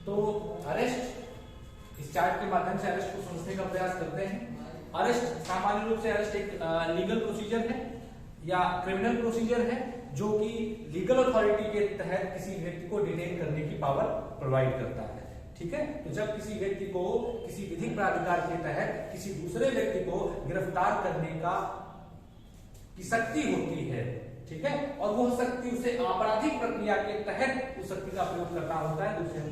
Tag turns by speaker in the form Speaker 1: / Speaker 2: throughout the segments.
Speaker 1: तो अरेस्ट, इस चार्ट के माध्यम से अरेस्ट को समझने का प्रयास करते हैं। अरेस्ट सामान्य रूप से अरेस्ट एक लीगल प्रोसीजर है या क्रिमिनल प्रोसीजर है जो कि लीगल अथॉरिटी के तहत किसी व्यक्ति को डिटेन करने की पावर प्रोवाइड करता है। ठीक है, तो जब किसी व्यक्ति को किसी विधिक प्राधिकार के तहत किसी दूसरे व्यक्ति को गिरफ्तार करने की शक्ति होती है, ठीक है, और वो शक्ति उसे आपराधिक प्रक्रिया के तहत उस शक्ति का प्रयोग करना होता है, तो उसे हम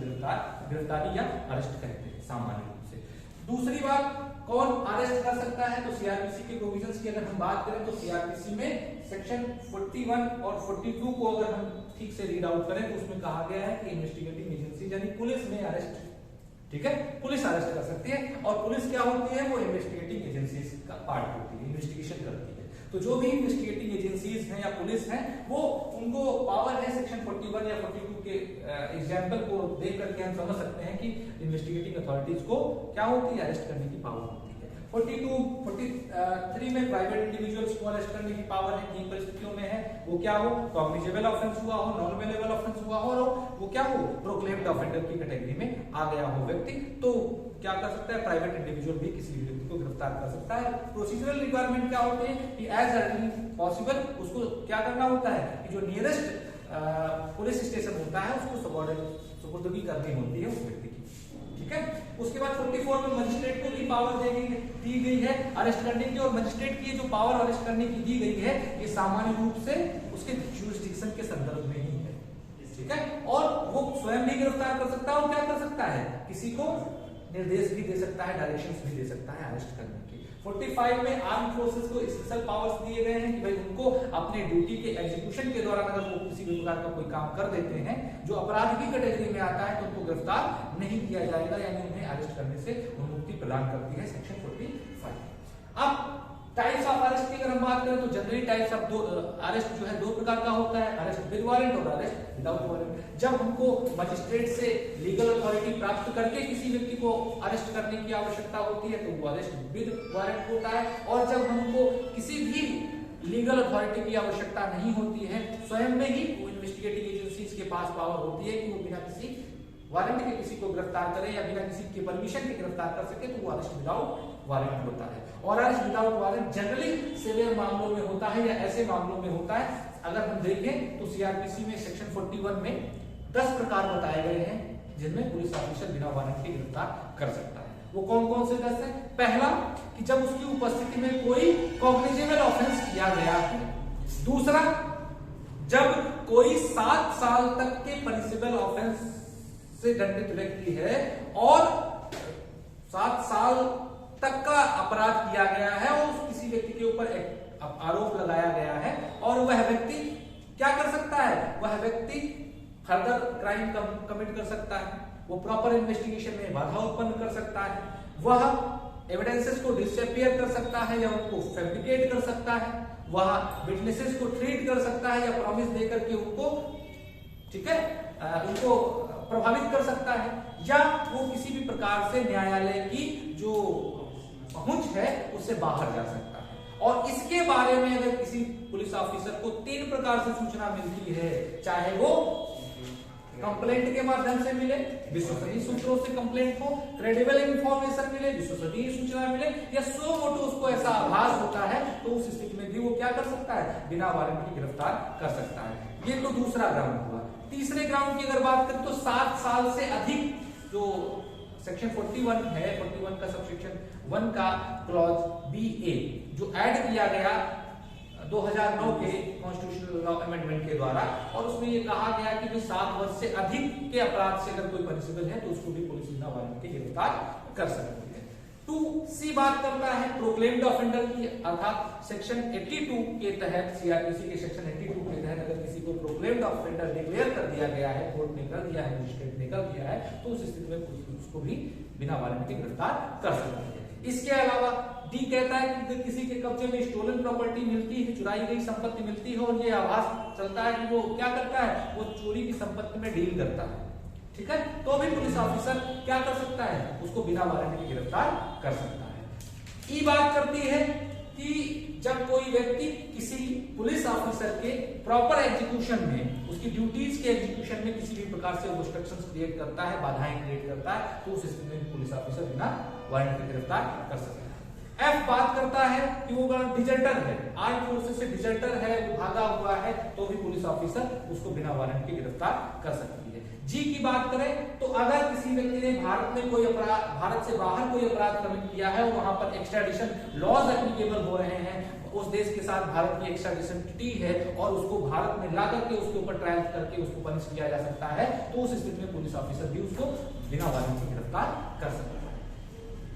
Speaker 1: गिरफ्तारी या अरेस्ट कहते हैं सामान्य रूप से। दूसरी बात, कौन अरेस्ट कर सकता है, तो सीआरपीसी के प्रोविजंस की अगर हम बात करें तो सीआरपीसी में सेक्शन 41 और 42 को अगर हम ठीक से रीड आउट करें तो उसमें कहा गया है कि इन्वेस्टिगेटिंग एजेंसी यानी पुलिस में अरेस्ट, ठीक है, पुलिस अरेस्ट कर सकती है। और पुलिस क्या होती है, वो इन्वेस्टिगेटिंग एजेंसीज का पार्ट होती है, इन्वेस्टिगेशन करती है। तो जो भी इन्वेस्टिगेटिंग एजेंसीज हैं या पुलिस हैं, वो उनको पावर है सेक्शन 41 या 42 के एग्जाम्पल को देख करके हम समझ सकते हैं कि इन्वेस्टिगेटिंग अथॉरिटीज को क्या होती है, अरेस्ट करने की पावर होती है। 42, 43 में प्राइवेट इंडिविजुअल्स को अरेस्ट करने की पावर है, किन परिस्थितियों में है, वो क्या हो, कॉग्निजेबल ऑफेंस हुआ हो, नॉन वेलेबल ऑफेंस हुआ हो, वो क्या हो, प्रोक्लेम्ड ऑफेंडर की कैटेगरी में आ गया हो व्यक्ति, तो क्या कर सकता है, प्राइवेट इंडिविजुअल भी किसी भी व्यक्ति को गिरफ्तार कर सकता है। प्रोसीजरल रिक्वायरमेंट क्या होती है कि एज अर्ली पॉसिबल उसको क्या करना होता है कि जो नियरेस्ट पुलिस स्टेशन होता है उसको सुपुर्दगी करनी होती है उस व्यक्ति की, ठीक है। उसके बाद 44 में मजिस्ट्रेट को भी पावर दी गई है अरेस्ट करने की, और मजिस्ट्रेट की जो पावर अरेस्ट करने की दी गई है ये सामान्य रूप से उसके ज्यूरिसडिक्शन के संदर्भ में ही है, ठीक है, और वो स्वयं भी गिरफ्तार कर सकता है और क्या कर सकता है, किसी को निर्देश भी दे सकता है, डायरेक्शंस भी दे सकता है अरेस्ट करने की। 45 में आर्म फोर्सेस को स्पेशल पावर्स दिए गए हैं कि भाई उनको अपने ड्यूटी के एग्जीक्यूशन के दौरान अगर वो किसी भी प्रकार का कोई काम कर देते हैं जो अपराध की कैटेगरी में आता है तो उनको गिरफ्तार नहीं किया जाएगा, यानी उन्हें अरेस्ट करने से मुक्ति प्रदान करती है सेक्शन 45। अब टाइप्स ऑफ अरेस्ट की अगर हम बात करें तो जनरली टाइप्स ऑफ अरेस्ट जो है दो प्रकार का होता है, अरेस्ट विद वारंट और अरेस्ट विदाउट वारंट। जब हमको मजिस्ट्रेट से लीगल अथॉरिटी प्राप्त करके किसी व्यक्ति को अरेस्ट करने की आवश्यकता होती है तो वो अरेस्ट विद वारंट होता है, और जब हमको किसी भी लीगल अथॉरिटी की आवश्यकता नहीं होती है, स्वयं में ही वो इन्वेस्टिगेटिंग एजेंसीज के पास पावर होती है कि वो बिना किसी वारंट के किसी को गिरफ्तार करे या बिना किसी के परमिशन के गिरफ्तार कर सके, तो वो अरेस्ट विदाउट वारंट होता है। और arrest without warrant generally severe मामलों में होता है या ऐसे मामलों में होता है, अगर हम देखें तो सीआरपीसी में सेक्शन 41 में 10 प्रकार बताए गए हैं जिनमें पुलिस ऑफिसर बिना वारंट के गिरफ्तार कर सकता है। वो कौन कौन से 10 है? पहला कि जब उसकी उपस्थिति में कोई कॉग्निजेबल ऑफेंस किया गया है। दूसरा, जब कोई 7 साल तक के पनिशेबल ऑफेंस से दंडित व्यक्ति है और 7 साल तक का अपराध किया गया है और किसी व्यक्ति के ऊपर आरोप लगाया गया है और वह व्यक्ति क्या कर सकता है, वह व्यक्ति फर्दर क्राइम कमिट कर सकता है, वो प्रॉपर इन्वेस्टिगेशन में बाधा उत्पन्न कर सकता है, वह एविडेंसेस को डिसअपियर कर सकता है या उनको फैब्रिकेट कर सकता है, वह विटनेसेस को ट्रीट कर सकता है या प्रॉमिस देकर के उनको, ठीक है, उनको प्रभावित कर सकता है, या वो किसी भी प्रकार से न्यायालय की जो पहुंच है उससे बाहर जा सकता है। और इसके बारे में अगर किसी पुलिस ऑफिसर को 3 प्रकार से सूचना मिलती है, चाहे वो कंप्लेंट के माध्यम से मिले, विश्वसनीय सूत्रों से कंप्लेंट हो, क्रेडिबल इंफॉर्मेशन मिले, विश्वसनीय सूचना मिले, या सो मोटो उसको ऐसा आभास होता है, तो उस स्थिति में भी वो क्या कर सकता है, बिना वारंट की गिरफ्तार कर सकता है। ये तो दूसरा ग्राउंड हुआ। तीसरे ग्राउंड की अगर बात करें तो 7 साल से अधिक जो सेक्शन 41 है, 41 का सबसेक्शन 1 का क्लॉज BA जो ऐड किया गया 2009 के कॉन्स्टिट्यूशनल लॉ अमेंडमेंट के द्वारा, और उसमें ये कहा गया कि 7 वर्ष से अधिक के अपराध से अगर कोई पनिशेबल है तो उसको भी पुलिस बिना वारंट के गिरफ्तार कर सकती है। 2C बात करता है प्रोक्लेम्ड ऑफेंडर की, अर्थात सेक्शन 82 के तहत, सीआरपीसी के सेक्शन 82 के तहत अगर किसी को प्रोक्लेम्ड ऑफेंडर डिक्लेयर कर दिया गया है, कोर्ट ने कर दिया है, मजिस्ट्रेट ने कर दिया है, तो उस स्थिति में पुलिस उसको भी बिना वारंट के गिरफ्तार कर सकती है। इसके अलावा D कहता है कि किसी के कब्जे में स्टोलन प्रॉपर्टी मिलती है, चुराई गई संपत्ति मिलती है, और ये आभास चलता है कि वो क्या करता है, वो चोरी की संपत्ति में डील करता है, ठीक है, तो भी पुलिस ऑफिसर क्या कर सकता है, उसको बिना वारंट के गिरफ्तार कर सकता है। ई बात करती है कि जब कोई व्यक्ति किसी पुलिस ऑफिसर के प्रॉपर एग्जीक्यूशन में, उसकी ड्यूटीज के एग्जीक्यूशन में किसी भी प्रकार से ऑब्स्ट्रक्शंस क्रिएट करता है, बाधाएं क्रिएट करता है, तो उस स्थिति में पुलिस ऑफिसर बिना वारंट के गिरफ्तार कर सकता है। एफ बात करता है कि वो डिजर्टर है, आर्म फोर्सेस से डिजर्टर है, वो भागा हुआ है, तो भी पुलिस ऑफिसर उसको बिना वारंट के गिरफ्तार कर सकती है। जी की बात करें तो अगर किसी व्यक्ति ने भारत में कोई अपराध, भारत से बाहर कोई अपराध कमिट किया है और वहां पर एक्स्ट्राडिशन लॉज एप्लीकेबल हो रहे हैं, उस देश के साथ भारत की एक्स्ट्राडिशन ट्रीटी है और उसको भारत में ला करके उसके ऊपर ट्रायल करके उसको पनिश किया जा सकता है, तो उस स्थिति में पुलिस ऑफिसर भी उसको बिना वारंट के गिरफ्तार कर सकता है।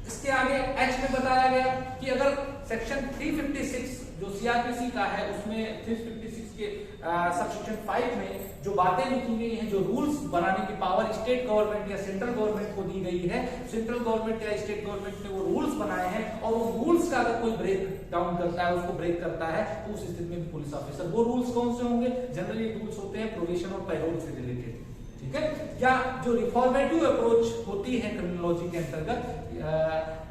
Speaker 1: इसके आगे एच में बताया गया कि अगर सेक्शन 356 जो सीआरपीसी का है उसमें 356 के सबसेक्शन 5 में जो बातें लिखी गई हैं, जो रूल्स बनाने की पावर स्टेट गवर्नमेंट या सेंट्रल गवर्नमेंट को दी गई है, सेंट्रल गवर्नमेंट या स्टेट गवर्नमेंट ने वो रूल्स बनाए हैं और वो रूल्स का अगर कोई ब्रेक डाउन करता है, उसको ब्रेक करता है, तो उस स्थिति में पुलिस ऑफिसर, वो रूल्स कौन से होंगे? जनरली रूल्स होते हैं प्रोबेशन और पैरोल से रिलेटेड, ठीक है, या जो रिफॉर्मेटिव अप्रोच होती है क्रिमिनोलॉजी के अंतर्गत,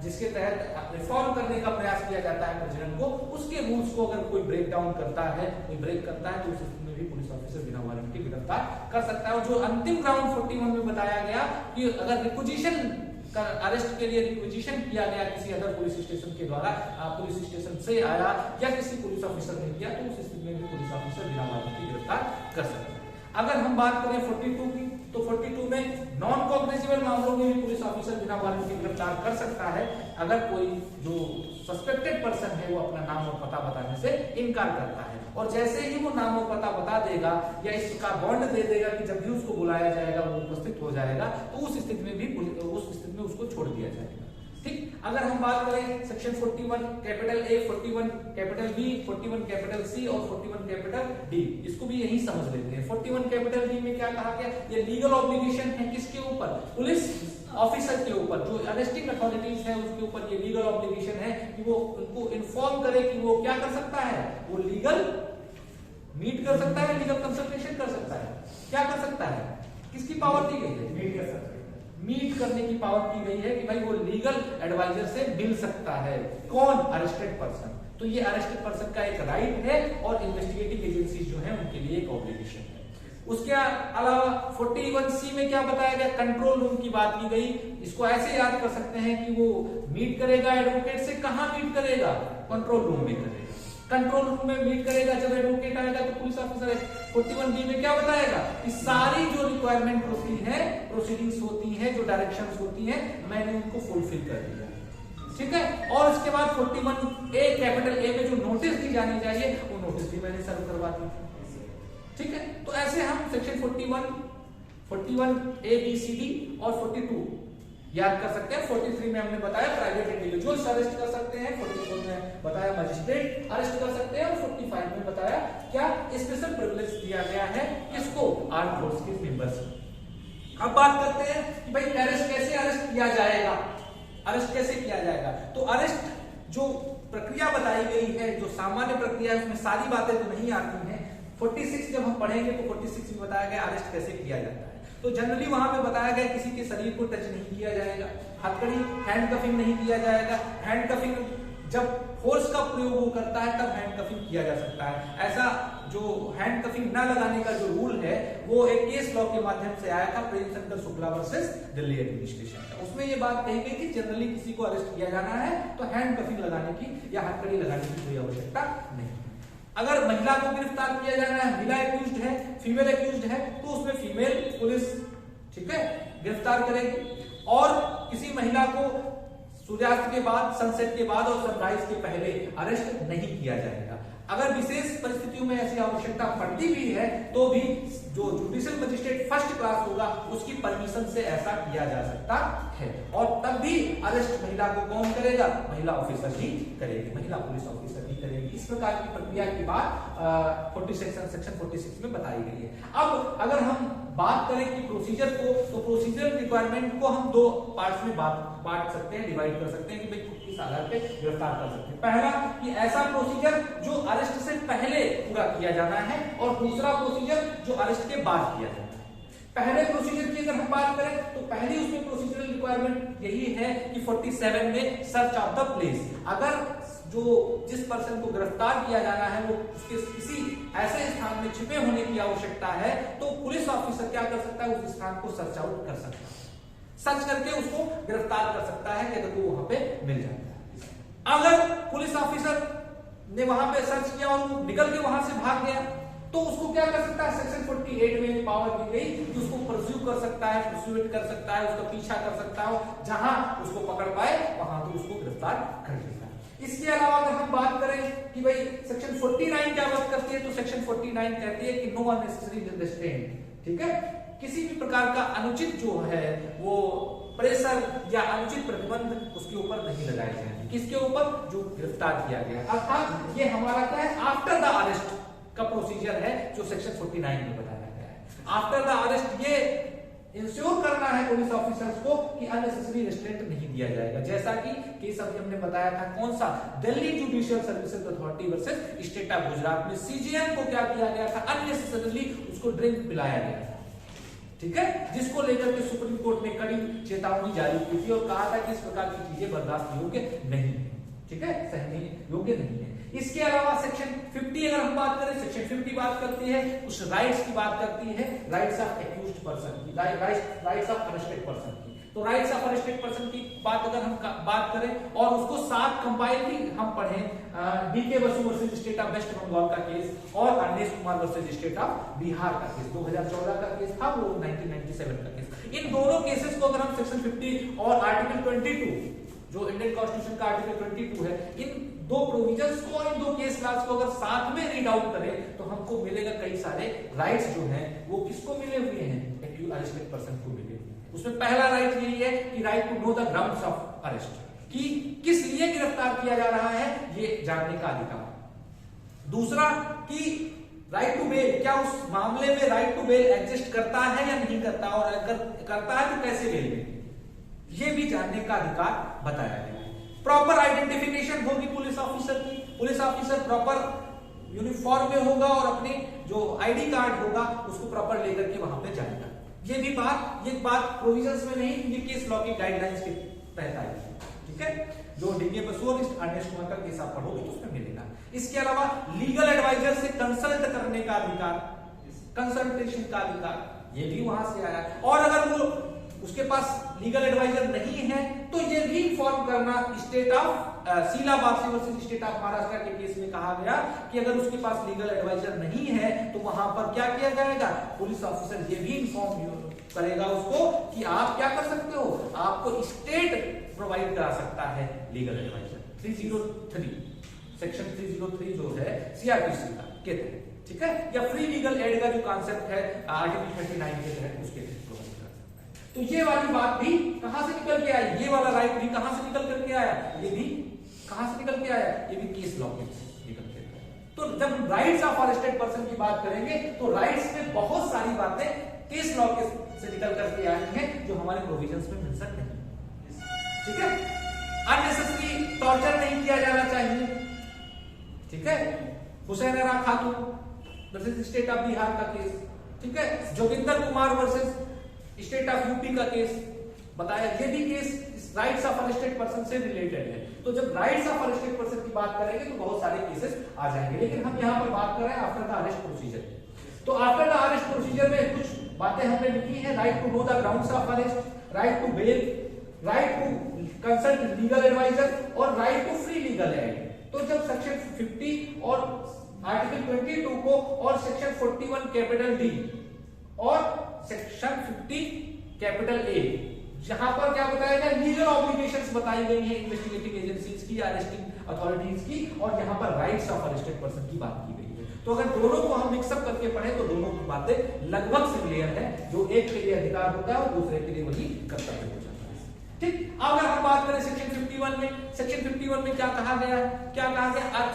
Speaker 1: जिसके तहत रिफॉर्म करने का प्रयास किया जाता है प्रजनन को, उसके रूल्स को अगर कोई ब्रेक डाउन करता है, कोई ब्रेक करता है, तो उस स्थिति में भी पुलिस ऑफिसर बिना वारंट के गिरफ्तार कर सकता है। और जो अंतिम ग्राउंड 41 में बताया गया कि अगर रिक्विजिशन का अरेस्ट के लिए रिक्विजिशन किया गया किसी अदर पुलिस स्टेशन के द्वारा, पुलिस स्टेशन से आया या किसी पुलिस ऑफिसर ने किया, तो उस स्थिति में भी पुलिस ऑफिसर बिना वारंट के गिरफ्तार कर सकता है। अगर हम बात करें 42 की, तो 42 में नॉन कॉग्निजेबल मामलों में भी पुलिस ऑफिसर बिना वारंट के गिरफ्तार कर सकता है अगर कोई जो सस्पेक्टेड पर्सन है वो अपना नाम और पता बताने से इनकार करता है, और जैसे ही वो नाम और पता बता देगा या इसका बॉन्ड दे देगा कि जब भी उसको बुलाया जाएगा वो उपस्थित हो जाएगा, तो उस स्थिति में भी उस स्थिति में उसको छोड़ दिया जाएगा। ठीक, अगर हम बात करें section 41 capital a, 41 capital b, 41 capital c और 41 कैपिटल डी, इसको भी यही समझ लेते हैं। 41 कैपिटल डी में क्या कहा गया? ये लीगल ऑब्लिगेशन है किसके ऊपर? पुलिस ऑफिसर के ऊपर, जो अरेस्टिंग अथॉरिटीज है उसके ऊपर ये लीगल ऑब्लिगेशन है कि वो उनको इन्फॉर्म करे कि वो क्या कर सकता है, वो लीगल मीट कर सकता है, लीगल कंसल्टेशन कर सकता है, क्या कर सकता है, किसकी पावर दी गई है? मीट कर सकता है, मीट करने की पावर की गई है कि भाई वो लीगल एडवाइजर से मिल सकता है। कौन? Arrested person. तो ये अरेस्टेड पर्सन का एक राइट है और इन्वेस्टिगेटिव एजेंसी जो है उनके लिए एक ऑब्लिगेशन है। उसके अलावा 41C में क्या बताया गया? कंट्रोल रूम की बात की गई। इसको ऐसे याद कर सकते हैं कि वो मीट करेगा एडवोकेट से, कहां मीट करेगा? कंट्रोल रूम में करेगा। कंट्रोल रूम में मीट करेगा जब एडवोकेट आएगा, तो पुलिस ऑफिसर 41B में क्या बताएगा कि सारी जो रिक्वायरमेंट होती है, प्रोसीडिंग्स होती है, जो डायरेक्शंस होती है, मैंने उनको फुलफिल कर दिया, ठीक है। और इसके बाद 41A कैपिटल ए में जो नोटिस दी जानी चाहिए वो नोटिस भी मैंने सर्व करवा दी, ठीक है। तो ऐसे हम section 41A B C D और 42 याद कर सकते हैं। 43 में हमने बताया प्राइवेट इंडिविजुअल्स अरेस्ट कर सकते हैं, 44 में बताया मजिस्ट्रेट अरेस्ट कर सकते हैं और 45 में बताया क्या स्पेशल प्रिविलेज दिया गया है किसको? आर्म फोर्स के मेंबर्स। अब बात करते हैं कि भाई अरेस्ट किया जाएगा, अरेस्ट कैसे किया जाएगा? तो अरेस्ट जो प्रक्रिया बताई गई है, जो सामान्य प्रक्रिया है, उसमें सारी बातें तो नहीं आती हैं। 46 जब हम पढ़ेंगे तो 46 में बताया गया अरेस्ट कैसे किया जाता है। तो जनरली वहां पे बताया गया किसी के शरीर को टच नहीं किया जाएगा, हथकड़ी हैंडकफिंग नहीं किया जाएगा। हैंडकफिंग जब फोर्स का प्रयोग वो करता है तब हैंडकफिंग किया जा सकता है। ऐसा जो हैंडकफिंग न लगाने का जो रूल है वो एक केस लॉ के माध्यम से आया था, प्रेम शंकर शुक्ला वर्सेस दिल्ली एडमिनिस्ट्रेशन का। उसमें ये बात कही गई कि जनरली किसी को अरेस्ट किया जाना है तो हैंडकफिंग लगाने की या हथकड़ी लगाने की कोई आवश्यकता नहीं। अगर महिला को गिरफ्तार किया जाना है, महिला एक्यूज्ड है, फीमेल एक्यूज्ड है, तो उसमें फीमेल पुलिस, ठीक है, गिरफ्तार करेगी। और किसी महिला को सूर्यास्त के बाद, सनसेट के बाद और सनराइज के पहले अरेस्ट नहीं किया जाएगा। अगर विशेष परिस्थितियों में ऐसी आवश्यकता पड़ती भी है तो भी जो जुडिशियल मजिस्ट्रेट फर्स्ट क्लास होगा उसकी परमिशन से ऐसा किया जा सकता है। और तब भी अरेस्ट महिला को कौन करेगा? महिला ऑफिसर ही करेगी, महिला पुलिस ऑफिसर ही करेगी। इस प्रकार की प्रक्रिया की बात सेक्शन 46 में बताई गई है। अब अगर हम बात करें कि प्रोसीजर को, तो प्रोसीजर रिक्वायरमेंट को हम दो पार्ट्स में बांट सकते हैं, डिवाइड कर सकते हैं कि भाई किस आधार पे गिरफ्तार कर सकते हैं। पहला कि ऐसा प्रोसीजर जो अरेस्ट से पहले पूरा किया जाना है, और दूसरा प्रोसीजर जो अरेस्ट के बाद किया जाना है। पहले प्रोसीजर की अगर हम बात करें तो पहली उसमें प्रोसीजरल रिक्वायरमेंट यही है कि 47 में सर्च ऑफ द प्लेस, अगर जो जिस पर्सन को गिरफ्तार किया जाना है वो उसके किसी ऐसे स्थान में छिपे होने की आवश्यकता है, तो पुलिस ऑफिसर क्या कर सकता है, उस स्थान को सर्च आउट कर सकता है, सर्च करके उसको गिरफ्तार कर सकता है कि अगर वो वहां पे मिल जाता है। अगर पुलिस ऑफिसर ने वहां पे सर्च किया और वो निकल के वहां से भाग गया तो उसको क्या कर सकता है, सेक्शन 48 में पावर दी गई कि उसको परस्यू कर सकता है, परस्यूट कर सकता है, उसका पीछा कर सकता है, जहां उसको पकड़ पाए वहां तो उसको गिरफ्तार कर लेगा। इसके अलावा अगर हम बात करें कि भाई सेक्शन 49 क्या बात करती है, तो सेक्शन 49 कहती है कि नो अननेसेसरी रिस्ट्रेंट, ठीक है, किसी भी प्रकार का अनुचित जो है वो प्रेशर या अनुचित प्रतिबंध उसके ऊपर नहीं लगाए जाएंगे, किसके ऊपर, जो गिरफ्तार किया गया। अर्थात ये हमारा क्या है, आफ्टर द अरेस्ट का प्रोसीजर है जो सेक्शन 49 में बताया गया है। आफ्टर द अरेस्ट ये इंश्योर करना है पुलिस ऑफिसर्स को कि अननेसेसरी रेस्ट्रेंट नहीं दिया जाएगा, जैसा कि केस अभी हमने बताया था, कौन सा, Delhi judicial services authority versus state of Gujarat में सीजीएम को क्या किया गया था, अननेसेसरीली उसको ड्रिंक पिलाया गया था, ठीक है, जिसको लेकर के सुप्रीम कोर्ट ने कड़ी चेतावनी जारी की थी और कहा था कि इस प्रकार की चीजें बर्दाश्त योग्य नहीं है, ठीक है, सहनीय योग्य नहीं है। इसके अलावा सेक्शन 50 अगर हम बात करें, सेक्शन 50 बात करती है उस राइट्स की बात करती है, राइट्स ऑफ एक्यूज्ड पर्सन की, राइट्स ऑफ अरेस्टेड पर्सन की। तो राइट्स ऑफ अरेस्टेड पर्सन की बात अगर हम बात करें और उसको साथ कंपाइल भी हम पढ़ें, DK Basu versus state of West Bengal का केस और Anish Kumar versus state of Bihar का केस 2014 का केस था, वो 1997 का केस। इन दोनों केसेस को अगर हम सेक्शन 50 और आर्टिकल 22 जो इंडियन कॉन्स्टिट्यूशन का आर्टिकल 22 है, इन दो प्रोविजंस को और इन दो केस लॉज को अगर साथ में रीड आउट करें तो हमको मिलेगा कई सारे राइट्स जो हैं वो किसको मिले हुए हैं, एक्यूज अरेस्टेड पर्सन को मिले हुए हैं। उसमें पहला राइट यही है कि right to know the grounds of arrest, कि किस लिए गिरफ्तार किया जा रहा है ये जानने का अधिकार। दूसरा कि राइट टू बेल, क्या उस मामले में राइट टू बेल एग्जिस्ट करता है या नहीं करता, और अगर करता है तो कैसे बेल मिलेगी, ये भी जानने का अधिकार बताया गया है। प्रॉपर आइडेंटिफिकेशन होगी पुलिस ऑफिसर की, पुलिस ऑफिसर प्रॉपर यूनिफॉर्म में होगा और अपने जो आईडी कार्ड होगा उसको प्रॉपर लेकर के वहां पे जाएगा। ये बात प्रोविजंस में नहीं, ये केस लॉ की गाइडलाइंस के तहत आएगी, ठीक है, जो डीके बसु और अनिश कुमार का केस आप पढ़ोगे तो उसमें मिलेगा। इसके अलावा लीगल एडवाइजर से कंसल्ट करने का अधिकार, कंसल्टेशन का अधिकार, ये भी वहां से आया। और अगर वो उसके पास लीगल एडवाइजर नहीं है तो ये भी इन्फॉर्म करना, state of Sheela Bagchi versus state of Maharashtra के केस में कहा गया कि अगर उसके पास लीगल एडवाइजर नहीं है तो वहां पर क्या किया जाएगा, पुलिस ऑफिसर ये भी इन्फॉर्म करेगा उसको कि आप क्या कर सकते हो, आपको स्टेट प्रोवाइड करा सकता है लीगल एडवाइजर। 303 सेक्शन 303 जो है सीआरपीसी का के तहत, ठीक है, या फ्री लीगल एड का जो कॉन्सेप्ट है आर्टिकल 39 के तहत उसके तहत। तो ये वाली बात भी कहां से निकल के आई, ये वाला राइट भी कहां से निकल करके आया, ये भी कहां से निकल के आया, ये भी केस लॉ के निकल के आया। तो जब राइट्स ऑफ अरेस्टेड पर्सन की बात करेंगे तो राइट्स में बहुत सारी बातें केस लॉ के से निकल करके आई हैं जो हमारे प्रोविजंस में मिल सकते हैं, ठीक है। अननेसेसरी टॉर्चर नहीं किया जाना चाहिए, ठीक है, हुसैन खातून वर्सेस स्टेट ऑफ बिहार का केस, ठीक है, Joginder Kumar versus state of UP का केस बताया, ये भी case rights of arrested person से रिलेटेड है। तो जब राइट्स ऑफ अरेस्टेड पर्सन की बात करेंगे तो बहुत सारे केसेस आ जाएंगे, लेकिन हम यहाँ पर बात कर रहे हैं आफ्टर द अरेस्ट प्रोसीजर। तो आफ्टर द अरेस्ट प्रोसीजर में कुछ बातें हमने लिखी है, right to know the grounds of arrest, right to bail, right to consult legal advisor और right to free legal aid. तो जब सेक्शन 50 और आर्टिकल 22 को और सेक्शन 41 कैपिटल डी और सेक्शन 50 कैपिटल ए, जहां पर क्या बताया गया, लीगल ऑब्लिगेशंस बताई गई है इन्वेस्टिगेटिंग एजेंसीज की, अरेस्टिंग अथॉरिटीज की, और यहां पर राइट्स ऑफ अरेस्टेड पर्सन की बात की गई है। तो अगर दोनों को हम मिक्सअप करके पढ़े तो दोनों की बातें लगभग सिमिलर है, जो एक के लिए अधिकार होता है और दूसरे के लिए वही कर्तव्य हो जाता है, ठीक। अगर हम बात करें सेक्शन 51 में, सेक्शन 51 में क्या कहा गया है, क्या कहा गया,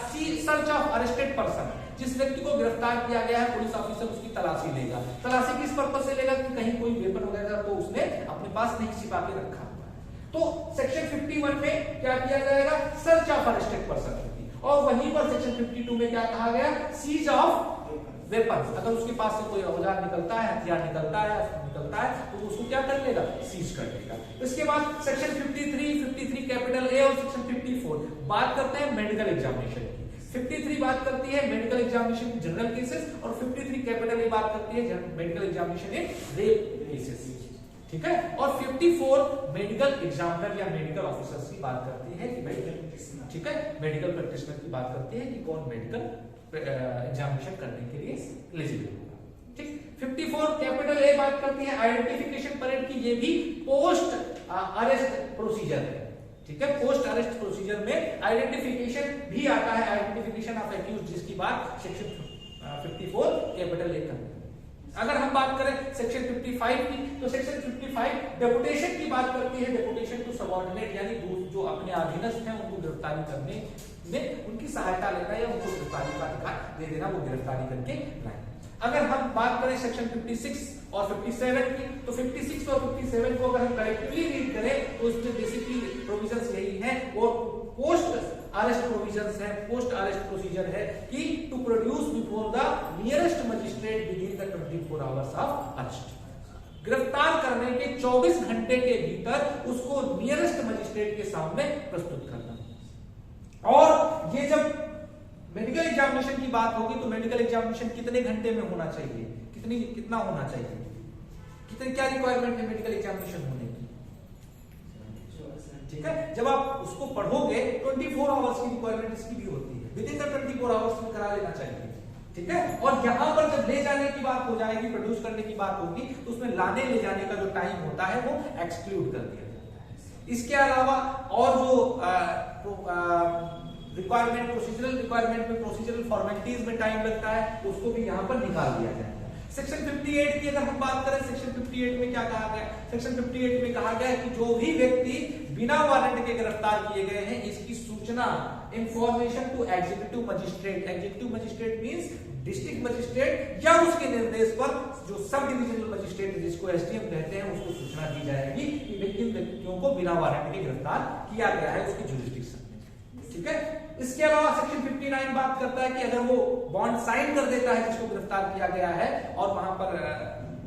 Speaker 1: सर्च ऑफ अरेस्टेड पर्सन, जिस व्यक्ति को गिरफ्तार किया गया है पुलिस ऑफिसर उसकी तलाशी लेगा। तलाशी किस पर्पस से लेगा, कि कहीं कोई वेपन वगैरह तो उसने अपने पास नहीं छिपा के रखा हुआ है। तो सेक्शन 51 में क्या किया जाएगा, सर्च ऑफ अरेस्टेड पर्सन होगी, और वहीं पर सेक्शन 52 में क्या कहा गया, सीज ऑफ वेपन, अगर उसके पास से कोई औजार निकलता है, हथियार निकलता है करता है तो उसको क्या कर लेगा, सीज कर लेगा। इसके बाद सेक्शन 53 कैपिटल ए और सेक्शन 54 बात करते हैं मेडिकल एग्जामिनेशन की। 53 बात करती है medical examination in general cases और 53 कैपिटल ए बात करती है medical examination in rape cases, ठीक है। और 54 मेडिकल एग्जामिनर या मेडिकल ऑफिसर्स की बात करती है कि भाई, ठीक है, मेडिकल प्रैक्टिशनर की बात करती है कि कौन मेडिकल एग्जामिनेशन करने के लिए एलिजिबल होगा, ठीक। 54 कैपिटल ए बात करती है आइडेंटिफिकेशन परेड की, ये भी पोस्ट अरेस्ट प्रोसीजर है, ठीक है। पोस्ट अरेस्ट प्रोसीजर में आइडेंटिफिकेशन भी आता है, आइडेंटिफिकेशन ऑफ एक्यूज्ड, जिसकी बात सेक्शन 54 कैपिटल ए करती है। अगर हम बात करें सेक्शन 55 की, तो सेक्शन 55 डेपुटेशन की बात करती है। डेपुटेशन टू सबऑर्डिनेट यानी जो अपने अधीनस्थ हैं उनको गिरफ्तारी करने में उनकी सहायता लेना या उनको गिरफ्तारी का अधिकार दे देना, वो गिरफ्तारी करके लाए। अगर हम बात करें सेक्शन 56 और 57 की, तो 56 और 57 को अगर हम कलेक्टिवली रीड करें तो इसमें बेसिकली प्रोविजंस यही है, वो पोस्ट अरेस्ट प्रोविजंस है, पोस्ट अरेस्ट प्रोसीजर है कि to produce before the nearest magistrate within the 24 hours of arrest. गिरफ्तार करने के 24 घंटे के भीतर उसको नियरेस्ट मजिस्ट्रेट के सामने प्रस्तुत करना। और ये जब मेडिकल एग्जामिनेशन की बात होगी तो मेडिकल एग्जामिनेशन कितने घंटे में होना चाहिए, कितना होना चाहिए, क्या रिक्वायरमेंट है मेडिकल एग्जामिनेशन होने की, ठीक है। जब आप उसको पढ़ोगे 24 आवर्स की रिक्वायरमेंट इसकी भी होती है, विद इन द 24 आवर्स में करा लेना चाहिए, ठीक है। और यहां पर जब ले जाने की बात हो जाएगी, प्रोड्यूस करने की बात होगी, तो उसमें लाने ले जाने का जो टाइम होता है वो एक्सक्लूड कर दिया जाता है। इसके अलावा और जो रिक्वायरमेंट, प्रोसीजरल रिक्वायरमेंट में, प्रोसीजरल फॉर्मेलिटीज में टाइम लगता है, उसको भी यहां पर निकाल दिया जाएगा। सेक्शन 58 की अगर हम बात करें, सेक्शन 58 में क्या कहा गया, सेक्शन 58 में कहा गया कि जो भी व्यक्ति बिना वारंट के गिरफ्तार किए गए हैं, इसकी सूचना information to executive magistrate, executive magistrate means district magistrate या उसके निर्देश पर जो सब डिविजनल मजिस्ट्रेट जिसको एसडीएम कहते हैं, उसको सूचना दी जाएगी कि किन व्यक्तियों को बिना वारंट के गिरफ्तार किया गया है उसकी जुरिस्डिक्शन में, ठीक है। इसके अलावा सेक्शन 59 बात करता है कि अगर वो बॉन्ड साइन कर देता है जिसको गिरफ्तार किया गया है और वहां पर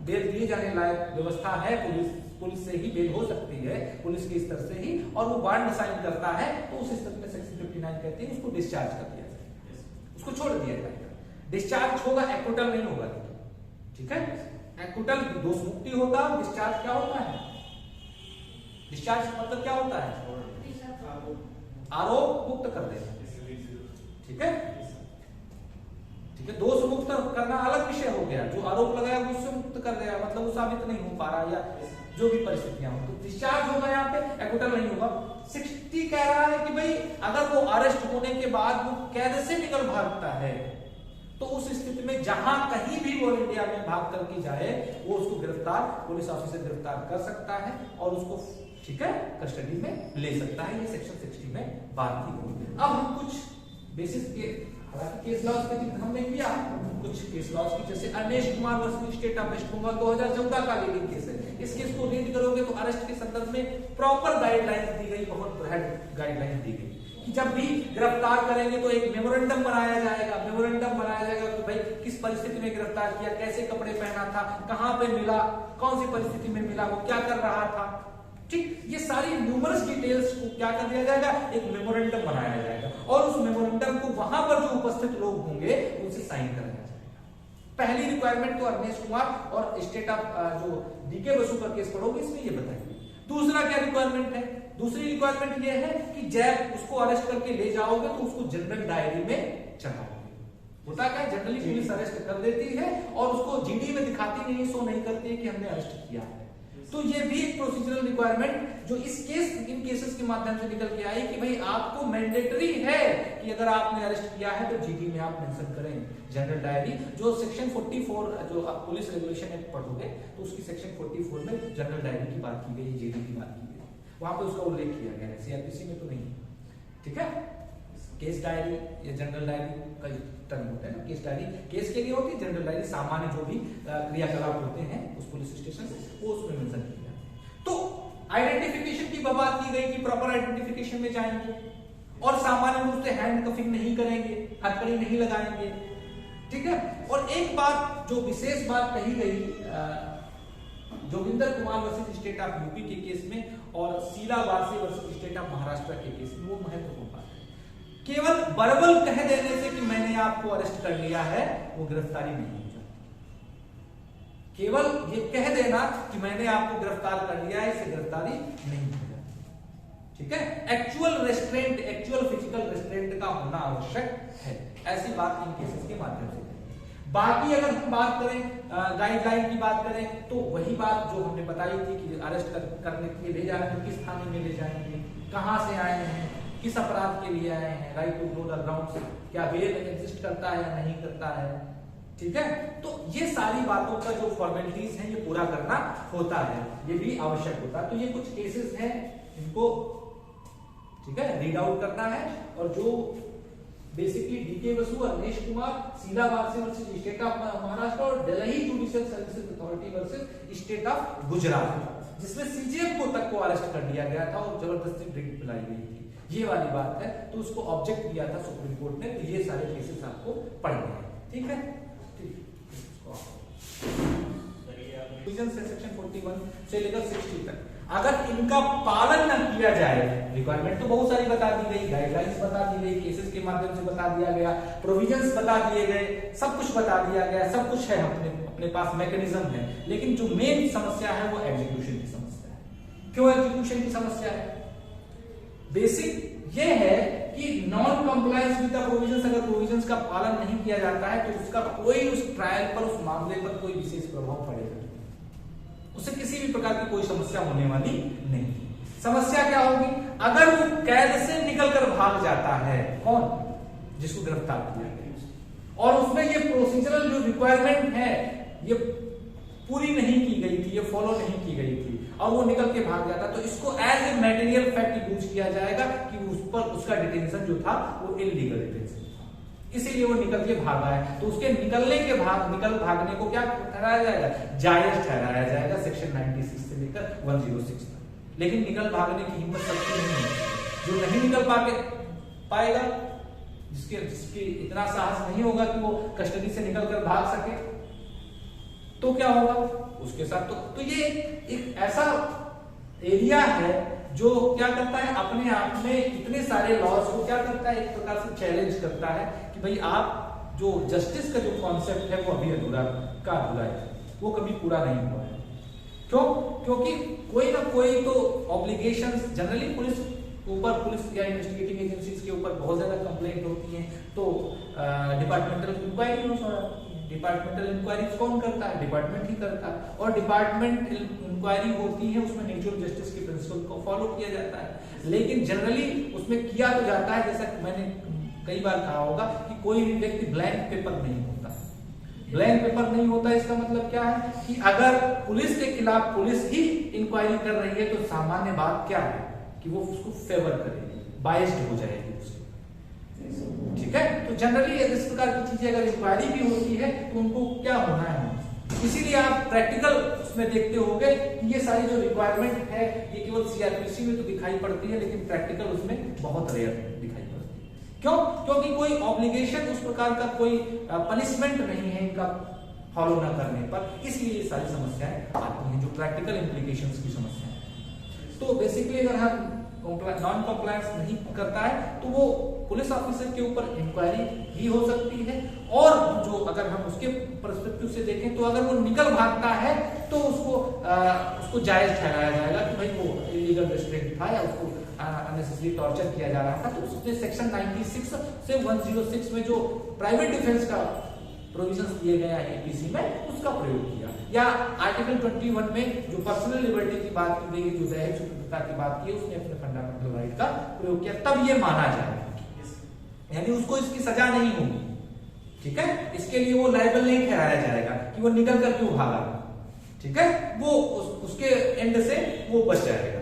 Speaker 1: बेल दिए जाने लायक व्यवस्था है, पुलिस से ही बेल हो सकती है, पुलिस के स्तर से ही, और वो बॉन्ड साइन करता है, तो उस स्तर में सेक्शन 59 कहते हैं उसको डिस्चार्ज कर दिया जाएगा, उसको छोड़ दिया जाएगा। डिस्चार्ज होगा, एक्विटल नहीं होगा, ठीक है। एक्विटल दोष मुक्ति होता है, डिस्चार्ज क्या होता है, डिस्चार्ज मतलब क्या होता है, आरोप मुक्त कर देना, ठीक है, ठीक है। दोष मुक्त करना अलग विषय हो गया, जो आरोप लगाया उससे मुक्त कर दिया, मतलब वो साबित नहीं हो पा रहा या जो भी परिस्थितियां हो, तो डिस्चार्ज होगा, यहाँ पे एक्विटल नहीं होगा। 60 कह रहा है कि भाई अगर वो अरेस्ट होने के बाद वो कैद से निकल भागता है, तो उस स्थिति में जहां कहीं भी वो इंडिया में भाग करके जाए, वो उसको गिरफ्तार, पुलिस ऑफिसर गिरफ्तार कर सकता है और उसको, ठीक है, कस्टडी में ले सकता है। ये सेक्शन 60 में बात की गई। अब हम कुछ बेसिस के, हालांकि केस लॉज का जिक्र हमने किया, कुछ केस लॉज की, जैसे Arnesh Kumar versus state of West Bengal 2014 का लीडिंग केस है। इस केस को रीड करोगे तो अरेस्ट के संदर्भ में प्रॉपर गाइडलाइंस दी गई, बहुत ब्रॉड गाइडलाइंस दी गई कि जब भी गिरफ्तार करेंगे तो एक मेमोरेंडम बनाया जाएगा, मेमोरेंडम बनाया जाएगा कि भाई किस परिस्थिति में गिरफ्तार किया, कैसे कपड़े पहना था, कहां पे मिला, कौन सी परिस्थिति में मिला, वो क्या कर रहा था, ठीक। ये सारी न्यूमरस डिटेल्स को क्या कर दिया जाएगा, एक मेमोरेंडम बनाया जाएगा और उस मेमोरेंडम को वहां पर जो उपस्थित लोग होंगे उनसे साइन कराया जाएगा। पहली रिक्वायरमेंट तो अरनेश कुमार और स्टेट ऑफ जो डीके बसु का केस पढ़ोगे इसमें ये बताएंगे। दूसरा क्या रिक्वायरमेंट है, दूसरी रिक्वायरमेंट ये है कि जब उसको अरेस्ट करके ले जाओगे तो उसको जनरल डायरी में चढ़ाओगे। होता क्या, जनरली पुलिस अरेस्ट कर देती है और उसको जीडी में दिखाती नहीं, शो नहीं करती है कि हमने अरेस्ट किया है। तो ये भी एक प्रोसीजरल रिक्वायरमेंट जो इस केस, इन केसेस के माध्यम से निकल के आई कि भाई आपको मैंडेटरी है कि अगर आपने अरेस्ट किया है तो जीडी में आप मेंशन करें जनरल डायरी। जो सेक्शन 44 जो आप पुलिस रेगुलेशन एक्ट पढ़ोगे तो उसकी सेक्शन 44 में जनरल डायरी की बात की गई, जीडी की बात की गई, वहां पे उसका उल्लेख किया गया है, सीआरपीसी में तो नहीं, ठीक है। केस डायरी या जनरल डायरी का टर्म होता है ना, केस डायरी केस के लिए होती है, जनरल डायरी सामान्य जो भी क्रियाकलाप होते हैं उस पुलिस स्टेशन से, वो उसमें मेंशन किया। तो आइडेंटिफिकेशन की बात की गई कि प्रॉपर आइडेंटिफिकेशन में जाएंगे और सामान्य रूप से हैंड कफिंग नहीं करेंगे, हथकड़ी नहीं लगाएंगे, ठीक है। और एक बात जो विशेष बात कही गई Joginder Kumar versus state of UP के केस में और Sheela Warsi versus state of Maharashtra के केस में वो महत्वपूर्ण बात है। केवल वर्बल कह देने से कि मैंने आपको अरेस्ट कर लिया है वो गिरफ्तारी नहीं हो जाती। केवल ये कह देना कि मैंने आपको गिरफ्तार कर लिया है, इससे गिरफ्तारी नहीं हो जाती। ठीक है, actual restaurant, actual physical restaurant का होना आवश्यक है। ऐसी बात इन केसेस के माध्यम से। बाकी अगर हम बात करें गाइडलाइन की बात करें तो वही बात जो हमने बताई थी कि अरेस्ट करने के लिए ले जाए तो किस थाने में ले जाएंगे, कहां से आए हैं, किस अपराध के लिए आए हैं, right to know the grounds, क्या बेल एग्जिस्ट करता है या नहीं करता है। ठीक है, तो ये सारी बातों का जो फॉर्मेलिटीज हैं ये पूरा करना होता है, ये भी आवश्यक होता है। तो ये कुछ केसेस हैं इनको ठीक है रीड आउट करना है, और जो basically DK Basu, Avnish Kumar, Sheela Warsi versus state of Maharashtra और Delhi judicial services authority versus state of Gujarat, जिसमें सीजेएम को तक को अरेस्ट कर लिया गया था और जबरदस्ती ड्रिंक पिलाई गई थी, ये वाली बात है। तो उसको ऑब्जेक्ट किया था सुप्रीम कोर्ट ने। तो ये सारे केसेस आपको पढ़ने हैं। ठीक है, सेक्शन 41 से लेकर 60 तक अगर इनका पालन न किया जाए, रिक्वायरमेंट तो बहुत सारी बता दी गई, गाइडलाइंस बता दी गई, केसेस के माध्यम से बता दिया गया, प्रोविजंस बता दिए गए, सब कुछ बता दिया गया, सब कुछ है अपने पास, मैकेनिज्म है। लेकिन जो मेन समस्या है वो एग्जीक्यूशन की समस्या है। क्यों एग्जीक्यूशन की समस्या है? बेसिक ये है कि non compliance with the provisions, अगर प्रोविजंस का पालन नहीं किया जाता है तो उसका कोई उस ट्रायल पर, उस मामले पर कोई विशेष प्रभाव पड़ेगा, उससे किसी भी प्रकार की कोई समस्या होने वाली नहीं। समस्या क्या होगी? अगर वो कैद से निकलकर भाग जाता है, कौन? जिसको गिरफ्तार किया गया, और उसमें ये प्रोसीजरल जो रिक्वायरमेंट है ये पूरी नहीं की गई थी, ये फॉलो नहीं की गई थी, और वो निकल के भाग जाता, तो इसको as a material fact use किया जाएगा कि उस पर उसका डिटेंशन जो था वो इलीगल डिटेंशन था, इसीलिए वो निकल के भागा है। तो उसके निकल भागने को क्या ठहराया जाएगा? जायज ठहराया जाएगा, सेक्शन 96 से लेकर 106 तक। लेकिन निकल भागने की हिम्मत सबकी नहीं है। जो नहीं निकल पाएगा, जिसके इतना साहस नहीं होगा कि वो कस्टडी से निकल कर भाग सके, तो क्या होगा उसके साथ? तो ये एक ऐसा एरिया है जो क्या करता है, अपने आप में इतने सारे लॉज को क्या करता है, एक प्रकार से चैलेंज करता है कि भाई आप जो जस्टिस का जो कॉन्सेप्ट है वो अभी अधूरा है, वो कभी पूरा नहीं हुआ है। क्यों? क्योंकि कोई ना कोई तो ऑब्लिगेशंस, जनरली पुलिस या इन्वेस्टिगेटिंग एजेंसीज के ऊपर बहुत ज्यादा कंप्लेंट होती हैं, तो डिपार्टमेंटल इंक्वायरी हो सकता है। डिपार्टमेंटल इंक्वायरी कौन करता है? डिपार्टमेंट ही करता है। और डिपार्टमेंट इंक्वायरी होती है, उसमें नेचुरल जस्टिस के प्रिंसिपल को फॉलो किया जाता है। लेकिन जनरली उसमें किया तो जाता है, जैसा मैंने कई बार कहा होगा कि कोई भी व्यक्ति ब्लैंक पेपर नहीं होता। ब्लैंक पेपर नहीं होता इसका मतलब क्या है कि अगर पुलिस के खिलाफ पुलिस ही इंक्वायरी कर रही है तो सामान्य बात क्या है कि वो उसको फेवर करेगी, बायस्ड हो जाएगी उसको। ठीक है, तो जनरली इस प्रकार की चीजें अगर इंक्वायरी भी होती है तो उनको क्या होना है, इसीलिए आप प्रैक्टिकल उसमें देखते होंगे कि ये सारी जो रिक्वायरमेंट है ये केवल सीआरपीसी में तो दिखाई पड़ती है, लेकिन प्रैक्टिकल उसमें बहुत रेयर दिखाई पड़ती है। क्यों? क्योंकि कोई ऑब्लिगेशन, उस प्रकार का कोई पनिशमेंट नहीं है इनका फॉलो न करने पर, इसलिए ये सारी समस्याएं आती हैं, जो प्रैक्टिकल इम्प्लीकेशंस की समस्याएं। तो बेसिकली अगर हम नॉन कंप्लायंस नहीं करता है तो वो पुलिस ऑफिसर के ऊपर इंक्वायरी भी हो सकती है, और जो अगर हम उसके पर्सपेक्टिव से देखें तो अगर वो निकल भागता है तो उसको जायज ठहराया जाएगा कि भाई वो इलीगल रेस्ट्रेंट था या उसको अननेसेसरी टॉर्चर किया जा रहा था। तो उसने सेक्शन 96 से 106 में जो प्राइवेट डिफेंस का प्रोविजंस दिए गए हैं एपीसी में, उसका प्रयोग किया, या आर्टिकल 21 में जो पर्सनल लिबर्टी की बात की गई, जो दैहिक स्वतंत्रता की बात की, उसने अपने फंडामेंटल राइट का प्रयोग किया, तब ये माना जाएगा, यानी उसको इसकी सजा नहीं होगी। ठीक है, इसके लिए वो लायबल नहीं ठहराया जाएगा कि वो निकल कर क्यों भागा। ठीक है, वो उसके एंड से वो बच जाएगा।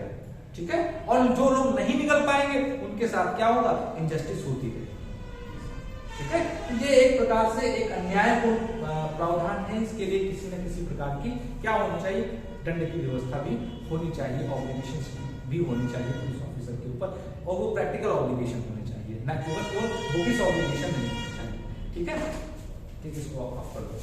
Speaker 1: ठीक है, और जो लोग नहीं निकल पाएंगे उनके साथ क्या होगा, इनजस्टिस होती है। ठीक है, तो ये एक प्रकार से एक अन्यायपूर्ण प्रावधान है। इसके लिए किसी न किसी प्रकार की क्या होनी चाहिए, दंड की व्यवस्था भी होनी चाहिए, ऑब्लिगेशंस भी होनी चाहिए पुलिस ऑफिसर के ऊपर, और वो प्रैक्टिकल ऑब्लिगेशन होने चाहिए, ना केवल बुकिश ऑब्लिगेशन नहीं होनी चाहिए। ठीक है, ठीक, इसको आप कर दो।